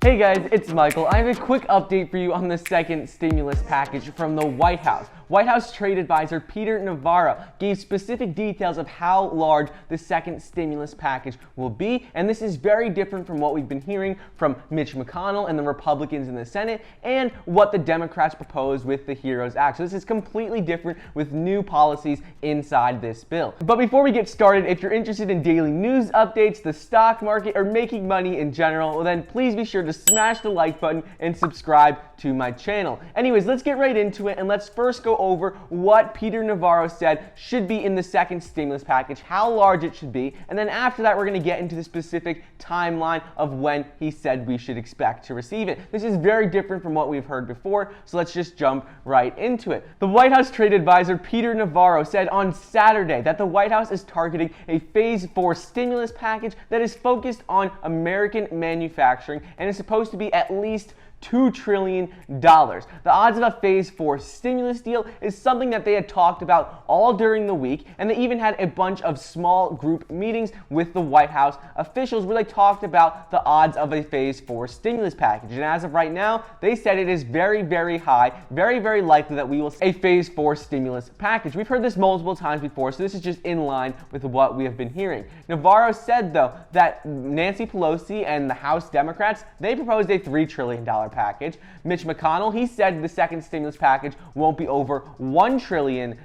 Hey guys, it's Michael. I have a quick update for you on the second stimulus package from the White House. White House trade advisor Peter Navarro gave specific details of how large the second stimulus package will be, and this is very different from what we've been hearing from Mitch McConnell and the Republicans in the Senate and what the Democrats proposed with the HEROES Act. So this is completely different with new policies inside this bill. But before we get started, if you're interested in daily news updates, the stock market, or making money in general, well then please be sure to smash the like button and subscribe to my channel. Anyways, let's get right into it, and let's first go over what Peter Navarro said should be in the second stimulus package, how large it should be, and then after that we're going to get into the specific timeline of when he said we should expect to receive it. This is very different from what we've heard before, so let's just jump right into it. The White House trade advisor Peter Navarro said on Saturday that the White House is targeting a Phase 4 stimulus package that is focused on American manufacturing and is supposed to be at least $2 trillion. The odds of a Phase 4 stimulus deal is something that they had talked about all during the week, and they even had a bunch of small group meetings with the White House officials where they talked about the odds of a Phase 4 stimulus package. And as of right now, they said it is very, very high, very, very likely that we will see a Phase 4 stimulus package. We've heard this multiple times before, so this is just in line with what we have been hearing. Navarro said, though, that Nancy Pelosi and the House Democrats, they proposed a $3 trillion package. Mitch McConnell, he said the second stimulus package won't be over $1 trillion,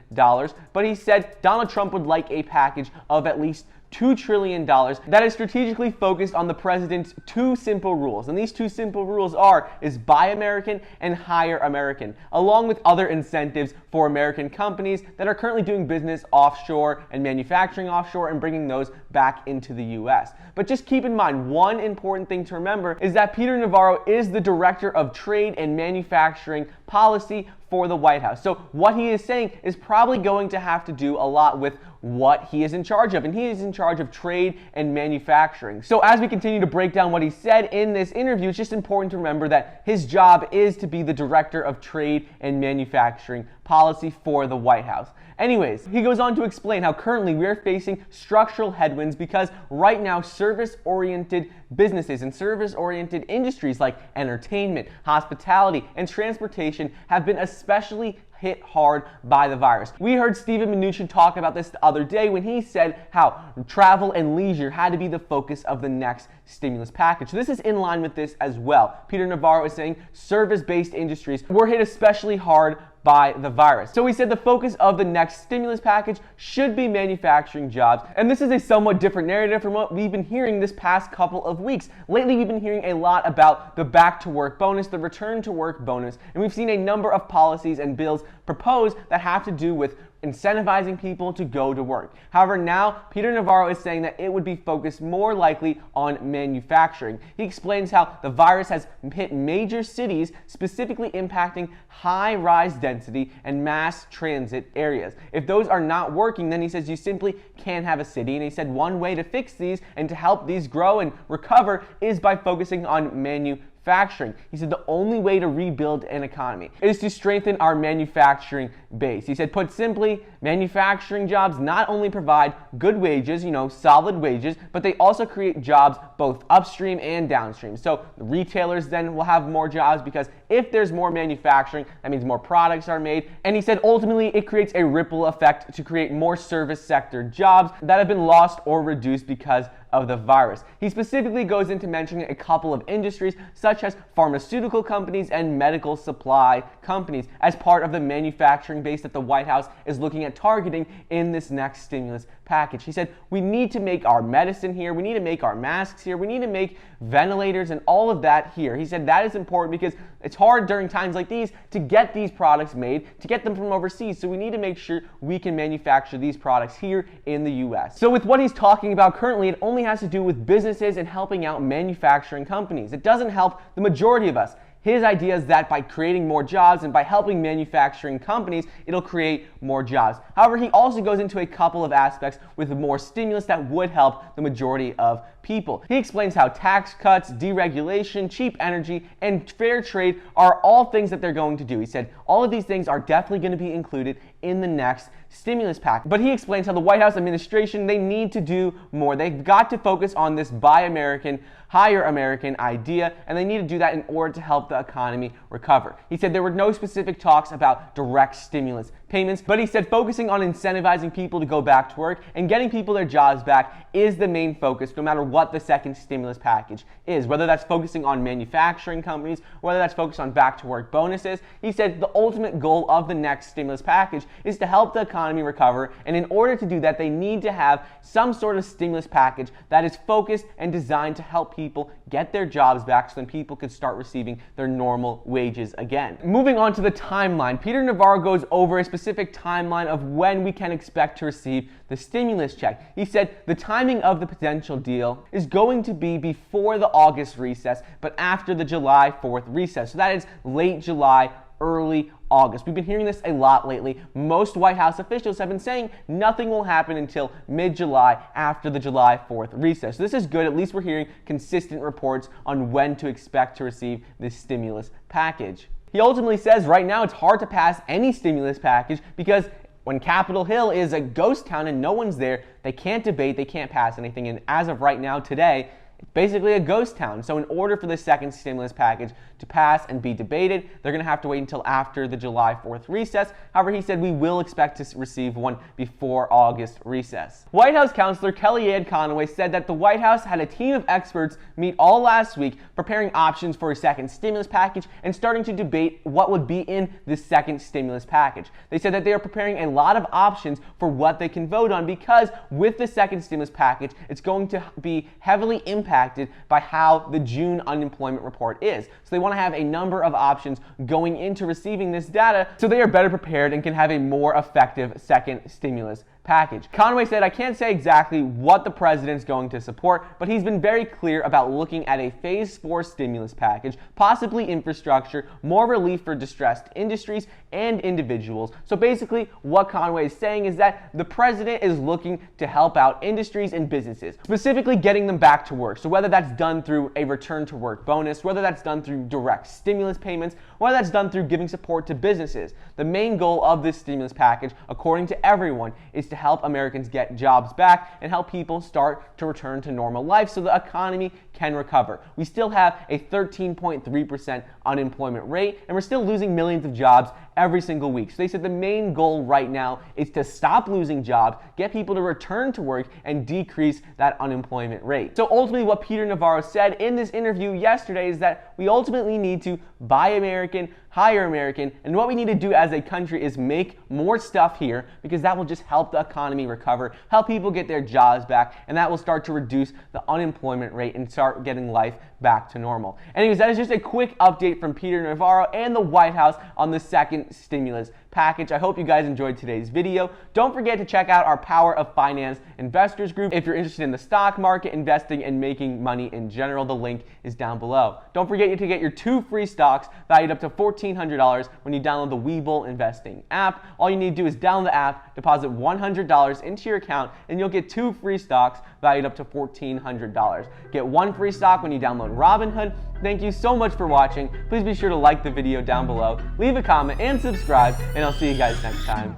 but he said Donald Trump would like a package of at least $2 trillion that is strategically focused on the president's two simple rules. And these two simple rules is Buy American and Hire American, along with other incentives for American companies that are currently doing business offshore and manufacturing offshore and bringing those back into the U.S. But just keep in mind, one important thing to remember is that Peter Navarro is the Director of Trade and Manufacturing Policy for the White House. So what he is saying is probably going to have to do a lot with what he is in charge of, and he is in charge of trade and manufacturing. So as we continue to break down what he said in this interview, it's just important to remember that his job is to be the Director of Trade and Manufacturing Policy for the White House. Anyways, he goes on to explain how currently we are facing structural headwinds because right now service-oriented businesses and service-oriented industries like entertainment, hospitality, and transportation have been especially hit hard by the virus. We heard Steven Mnuchin talk about this the other day when he said how travel and leisure had to be the focus of the next stimulus package. So this is in line with this as well. Peter Navarro is saying service-based industries were hit especially hard by the virus. So he said the focus of the next stimulus package should be manufacturing jobs. And this is a somewhat different narrative from what we've been hearing this past couple of weeks. Lately, we've been hearing a lot about the back to work bonus, the return to work bonus, and we've seen a number of policies and bills proposed that have to do with incentivizing people to go to work. However, now Peter Navarro is saying that it would be focused more likely on manufacturing. He explains how the virus has hit major cities, specifically impacting high-rise density and mass transit areas. If those are not working, then he says you simply can't have a city. And he said one way to fix these and to help these grow and recover is by focusing on manufacturing. He said the only way to rebuild an economy is to strengthen our manufacturing base. He said, put simply, manufacturing jobs not only provide good wages, solid wages, but they also create jobs both upstream and downstream. So the retailers then will have more jobs because if there's more manufacturing, that means more products are made. And he said ultimately it creates a ripple effect to create more service sector jobs that have been lost or reduced because of the virus. He specifically goes into mentioning a couple of industries such as pharmaceutical companies and medical supply companies as part of the manufacturing base that the White House is looking at targeting in this next stimulus package. He said, we need to make our medicine here, we need to make our masks here, we need to make ventilators and all of that here. He said that is important because it's hard during times like these to get these products made, to get them from overseas, so we need to make sure we can manufacture these products here in the US. So with what he's talking about currently, it only has to do with businesses and helping out manufacturing companies. It doesn't help the majority of us. His idea is that by creating more jobs and by helping manufacturing companies, it'll create more jobs. However, he also goes into a couple of aspects with more stimulus that would help the majority of people. He explains how tax cuts, deregulation, cheap energy, and fair trade are all things that they're going to do. He said all of these things are definitely going to be included in the next stimulus package. But he explains how the White House administration, they need to do more. They've got to focus on this Buy American, Hire American idea, and they need to do that in order to help the economy recover. He said there were no specific talks about direct stimulus payments, but he said focusing on incentivizing people to go back to work and getting people their jobs back is the main focus, no matter what the second stimulus package is. Whether that's focusing on manufacturing companies, whether that's focused on back to work bonuses. He said the ultimate goal of the next stimulus package is to help the economy recover, and in order to do that, they need to have some sort of stimulus package that is focused and designed to help people get their jobs back so then people could start receiving their normal wages again. Moving on to the timeline, Peter Navarro goes over a specific timeline of when we can expect to receive the stimulus check. He said the timing of the potential deal is going to be before the August recess, but after the July 4th recess. So that is late July, early August. We've been hearing this a lot lately. Most White House officials have been saying nothing will happen until mid-July after the July 4th recess. So this is good. At least we're hearing consistent reports on when to expect to receive this stimulus package. He ultimately says right now it's hard to pass any stimulus package because when Capitol Hill is a ghost town and no one's there, they can't debate, they can't pass anything. And as of right now, today, it's basically a ghost town. So in order for the second stimulus package to pass and be debated, they're going to have to wait until after the July 4th recess. However, he said we will expect to receive one before August recess. White House counselor Kellyanne Conway said that the White House had a team of experts meet all last week preparing options for a second stimulus package and starting to debate what would be in this second stimulus package. They said that they are preparing a lot of options for what they can vote on because with the second stimulus package, it's going to be heavily impacted by how the June unemployment report is. So they want to have a number of options going into receiving this data so they are better prepared and can have a more effective second stimulus package. Conway said, I can't say exactly what the president's going to support, but he's been very clear about looking at a phase 4 stimulus package, possibly infrastructure, more relief for distressed industries and individuals. So basically what Conway is saying is that the president is looking to help out industries and businesses, specifically getting them back to work. So whether that's done through a return to work bonus, whether that's done through direct stimulus payments, whether that's done through giving support to businesses. The main goal of this stimulus package, according to everyone, is to help Americans get jobs back and help people start to return to normal life so the economy can recover. We still have a 13.3% unemployment rate, and we're still losing millions of jobs every single week. So they said the main goal right now is to stop losing jobs, get people to return to work, and decrease that unemployment rate. So ultimately what Peter Navarro said in this interview yesterday is that we ultimately need to buy American, hire American, and what we need to do as a country is make more stuff here because that will just help the economy recover, help people get their jobs back, and that will start to reduce the unemployment rate and start getting life back to normal. Anyways, that is just a quick update from Peter Navarro and the White House on the second stimulus package. I hope you guys enjoyed today's video. Don't forget to check out our Power of Finance investors group if you're interested in the stock market, investing, and making money in general. The link is down below. Don't forget to get your 2 free stocks valued up to $1,400 when you download the Webull Investing app. All you need to do is download the app, deposit $100 into your account, and you'll get 2 free stocks valued up to $1,400. Get 1 free stock when you download Robinhood. Thank you so much for watching. Please be sure to like the video down below, leave a comment, and subscribe, and I'll see you guys next time.